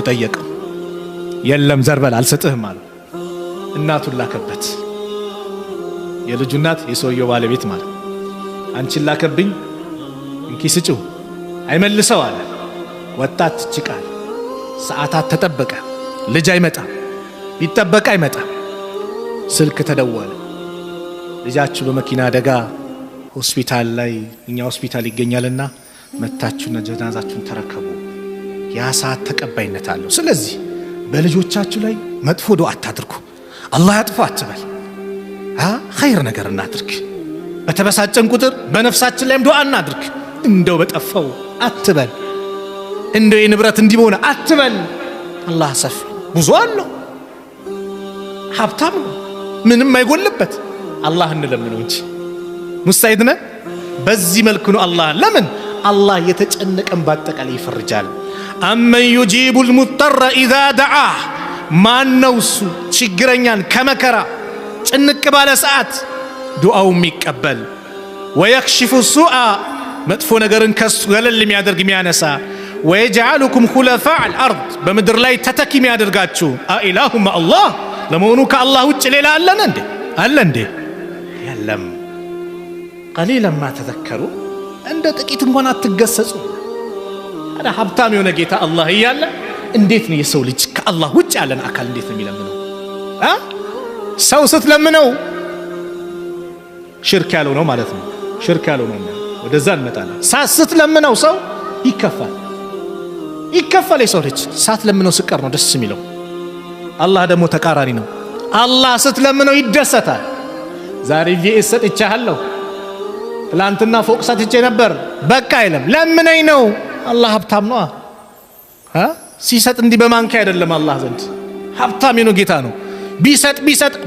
ጠየቀው። የለም ዘርበል አልሰጥህም አለው። እናቱን ላከበት። የልጁ እናት የሰውየው ባለቤት ማለት አንቺን ላከብኝ እንኪ ስጪው አይመልሰው አለ። ወጣት ጭቃል ሰዓታት ተጠበቀ። ልጅ አይመጣም፣ ቢጠበቅ አይመጣም። ስልክ ተደወለ። ልጃችሁ በመኪና አደጋ ሆስፒታል ላይ እኛ ሆስፒታል ይገኛልና መታችሁና ጀናዛችሁን ተረከቡ። ያ ሰዓት ተቀባይነት አለው። ስለዚህ በልጆቻችሁ ላይ መጥፎ ዱዓ አታድርጉ። አላህ ያጥፋ አትበል። ኸይር ነገር እናድርግ። በተበሳጨን ቁጥር በነፍሳችን ላይም ዱዓ እናድርግ። እንደው በጠፋው አትበል። እንደው የንብረት እንዲሆነ አትበል። አላህ ሰፊ ብዙ አለው፣ ሀብታም ነው፣ ምንም አይጎልበት። አላህ እንለምነው እንጂ ሙስታይድ ነን። በዚህ መልኩ ነው አላህ ለምን አላህ የተጨነቀን ባጠቃላይ ይፈርጃል። አመን ዩጂቡል ሙጠረ ኢዛ ደዓህ፣ ማነው እሱ ችግረኛን ከመከራ ጭንቅ ባለ ሰዓት ዱዓው የሚቀበል፣ ወየክሽፉ ሱአ፣ መጥፎ ነገርን ከሱ ገለል የሚያደርግ የሚያነሳ፣ ወየጅዓሉኩም ኹለፋአል አርድ፣ በምድር ላይ ተተኪ የሚያደርጋችሁ። አኢላሁም አላህ፣ ለመሆኑ ከአላህ ውጭ ሌላ አለን እንዴ? አለ እንዴ? የለም። ቀሊለን ማ ተዘከሩ፣ እንደ ጥቂት እንኳን አትገሰጹ። አዳ ሀብታም የሆነ ጌታ አላህ እያለ እንዴት ነው የሰው ልጅ ከአላህ ውጭ ያለን አካል እንዴት ነው የሚለምነው? ሰው ስትለምነው ሽርክ ያለው ነው ማለት ነው። ሽርክ ያለው ነው። ወደዛ እንመጣለን። ስትለምነው ሰው ይከፋል። የሰው ልጅ ሳትለምነው ስቀር ነው ደስ የሚለው። አላህ ደግሞ ተቃራኒ ነው። አላህ ስትለምነው ይደሰታል። ዛሬ ቪኤስ ሰጥቻለሁ፣ ትላንትና ፎቅ ሰጥቼ ነበር፣ በቃ አይለም። ለምነኝ ነው። አላህ ሀብታም ነው። ሲሰጥ እንዲህ በማንኪያ አይደለም። አላህ ዘንድ ሀብታም የሆነ ጌታ ነው። ቢሰጥ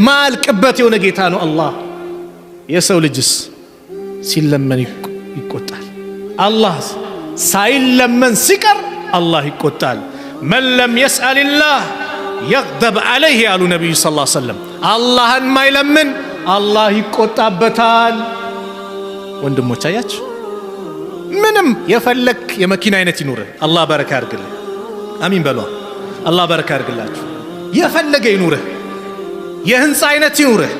ማልቅበት የሆነ ጌታ ነው አላህ። የሰው ልጅስ ሲለመን ይቆጣል። አላህ ሳይለመን ሲቀር አላህ ይቆጣል። መን ለም የስአልላህ የግደብ ዐለይህ ያሉ ነቢዩ ሰለላሁ ዐለይሂ ወሰለም። አላህን ማይለምን አላህ ይቆጣበታል። ወንድሞች አያችሁ፣ ምንም የፈለክ የመኪና አይነት ይኑርህ፣ አላህ በረካ ያርግልህ። አሚን በሏ። አላህ በረካ ያርግላችሁ። የፈለገ ይኑርህ፣ የህንፃ አይነት ይኑርህ፣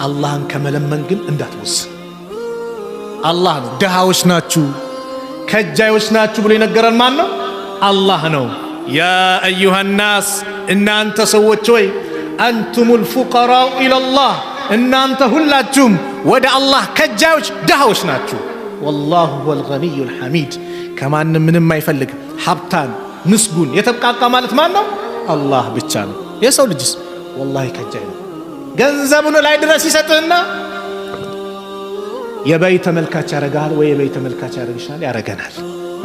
አላህን ከመለመን ግን እንዳትወስን። አላህ ነው። ድሃዎች ናችሁ፣ ከጃዮች ናችሁ ብሎ የነገረን ማን ነው? አላህ ነው። ያ አዩሃ ናስ፣ እናንተ ሰዎች ሆይ፣ አንቱሙል ፉቀራኡ ኢለላህ፣ እናንተ ሁላችሁም ወደ አላህ ከጃዮች ድሃዎች ናችሁ። ወላሁ ሁወል ገኒዩል ሐሚድ፣ ከማንም ምንም አይፈልግ ሀብታን ምስጉን የተብቃቃ ማለት ማን ነው? አላህ ብቻ ነው። የሰው ልጅስ ወላሂ ከጃይ ነው። ገንዘቡን ላይ ድረስ ይሰጥህና የበይ ተመልካች ያረጋል፣ ወይ የበይ ተመልካች ያረግሻል፣ ያረገናል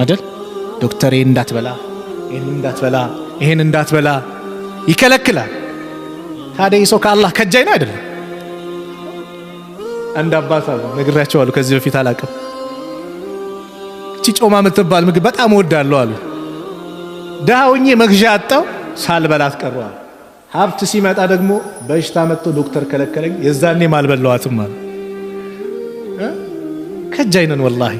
አይደል? ዶክተር ይሄን እንዳትበላ፣ ይሄን እንዳትበላ፣ ይሄን እንዳትበላ ይከለክላል። ታዲያ ሰው ከአላህ ከጃይ ነው አይደለም? አንድ አባት አሉ፣ ነግራቸዋለሁ ከዚህ በፊት አላቅም። እቺ ጮማ የምትባል ምግብ በጣም እወዳለሁ አሉ። ዳውኜ መግዣ አጣው፣ ሳልበላት ቀረዋል። ሀብት ሲመጣ ደግሞ በሽታ መጥቶ ዶክተር ከለከለኝ፣ የዛኔ ማልበላዋትም አሉ። ከጃይ ነን ወላሂ።